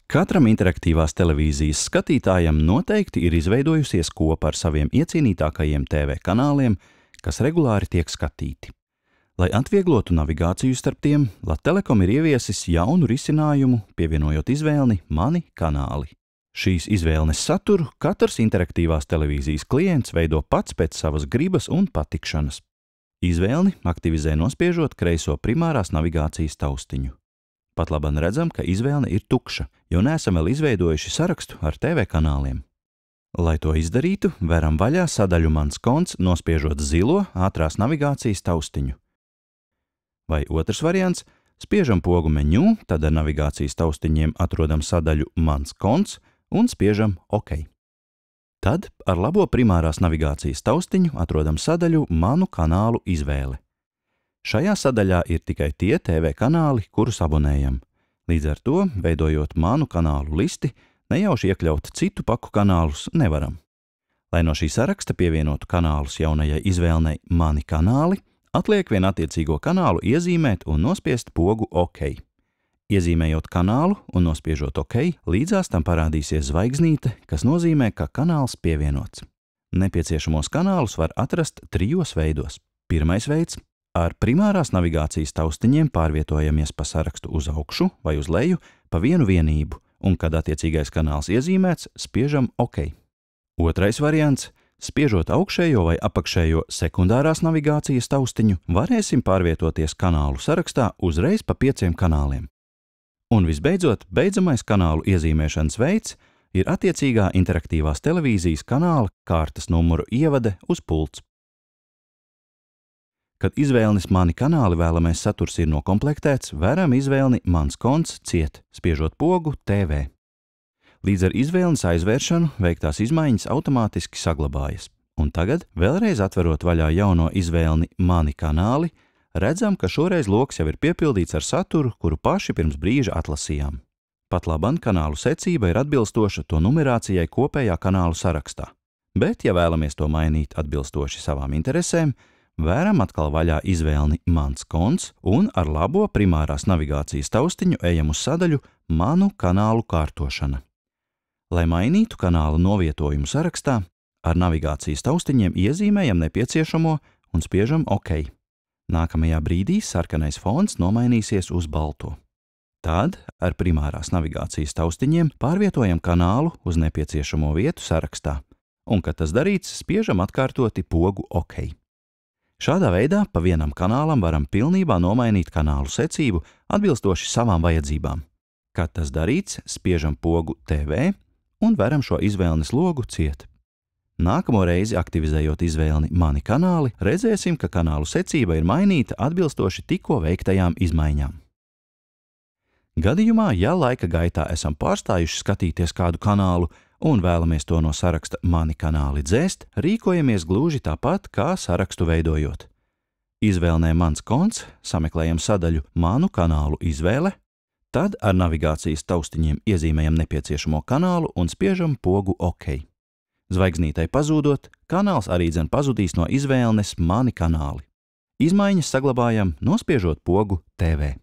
Katram interaktīvās televīzijas skatītājam noteikti ir izveidojusies kopa ar saviem iecienītākajiem TV kanāliem, kas regulāri tiek skatīti. Lai atvieglotu navigāciju starp tiem, Latelekom ir ieviesis jaunu risinājumu, pievienojot izvēlni Mani kanāli. Šīs izvēles saturu katrs interaktīvās televīzijas klients veido pats pēc savas gribas un patikšanas. Izvēlni aktivizē nospiežot kreiso primārās navigācijas taustiņu. Pat labāk redzam, ka izvēle ir tukša, jo neesam vēl izveidojuši sarakstu ar TV kanāliem. Lai to izdarītu, veram vaļā sadaļu Mans konts, nospiežot zilo ātrās navigācijas taustiņu. Vai otrs variants – spiežam pogu menu, tad ar navigācijas taustiņiem atrodam sadaļu Mans konts un spiežam OK. Tad ar labo primārās navigācijas taustiņu atrodam sadaļu Manu kanālu izvēle. Šajā sadaļā ir tikai tie TV kanāli, kurus abonējam. Līdz ar to, veidojot Manu kanālu listi, nejauši iekļaut citu paku kanālus nevaram. Lai no šī saraksta pievienotu kanālus jaunajai izvēlnei Mani kanāli, atliek vien attiecīgo kanālu iezīmēt un nospiest pogu OK. Iezīmējot kanālu un nospiežot OK, līdzās tam parādīsies zvaigznīte, kas nozīmē, ka kanāls pievienots. Nepieciešamos kanālus var atrast trijos veidos. Pirmais veids – ar primārās navigācijas taustiņiem pārvietojamies pa sarakstu uz augšu vai uz leju pa vienu vienību, un, kad attiecīgais kanāls iezīmēts, spiežam OK. Otrais variants – spiežot augšējo vai apakšējo sekundārās navigācijas taustiņu, varēsim pārvietoties kanālu sarakstā uzreiz pa 5 kanāliem. Un visbeidzot, beidzamais kanālu iezīmēšanas veids ir attiecīgā interaktīvās televīzijas kanāla kārtas numuru ievade uz pults. Kad izvēlnis Mani kanāli vēlamais saturs ir nokomplektēts, veram izvēlni Mans konts ciet, spiežot pogu TV. Līdz ar izvēlnes aizvēršanu veiktās izmaiņas automātiski saglabājas. Un tagad, vēlreiz atverot vaļā jauno izvēlni Mani kanāli, redzam, ka šoreiz loks jau ir piepildīts ar saturu, kuru paši pirms brīža atlasījām. Pat labam kanālu secība ir atbilstoša to numerācijai kopējā kanālu sarakstā. Bet, ja vēlamies to mainīt atbilstoši savām interesēm, vēram atkal vaļā izvēlni Mans konts un ar labo primārās navigācijas taustiņu ejam uz sadaļu Manu kanālu kārtošana. Lai mainītu kanālu novietojumu sarakstā, ar navigācijas taustiņiem iezīmējam nepieciešamo un spiežam OK. Nākamajā brīdī sarkanais fons nomainīsies uz balto. Tad ar primārās navigācijas taustiņiem pārvietojam kanālu uz nepieciešamo vietu sarakstā, un, kad tas darīts, spiežam atkārtoti pogu OK. Šādā veidā pa vienam kanālam varam pilnībā nomainīt kanālu secību atbilstoši savām vajadzībām. Kad tas darīts, spiežam pogu TV un veram šo izvēlnes logu ciet. Nākamo reizi aktivizējot izvēlni Mani kanāli, redzēsim, ka kanālu secība ir mainīta atbilstoši tikko veiktajām izmaiņām. Gadījumā, ja laika gaitā esam pārstājuši skatīties kādu kanālu un vēlamies to no saraksta Mani kanāli dzēst, rīkojamies gluži tāpat, kā sarakstu veidojot. Izvēlnē Mans konts, sameklējam sadaļu Manu kanālu izvēle, tad ar navigācijas taustiņiem iezīmējam nepieciešamo kanālu un spiežam pogu OK. Zvaigznītei pazūdot, kanāls arī dzen pazudīs no izvēlnes Mani kanāli. Izmaiņas saglabājam, nospiežot pogu TV.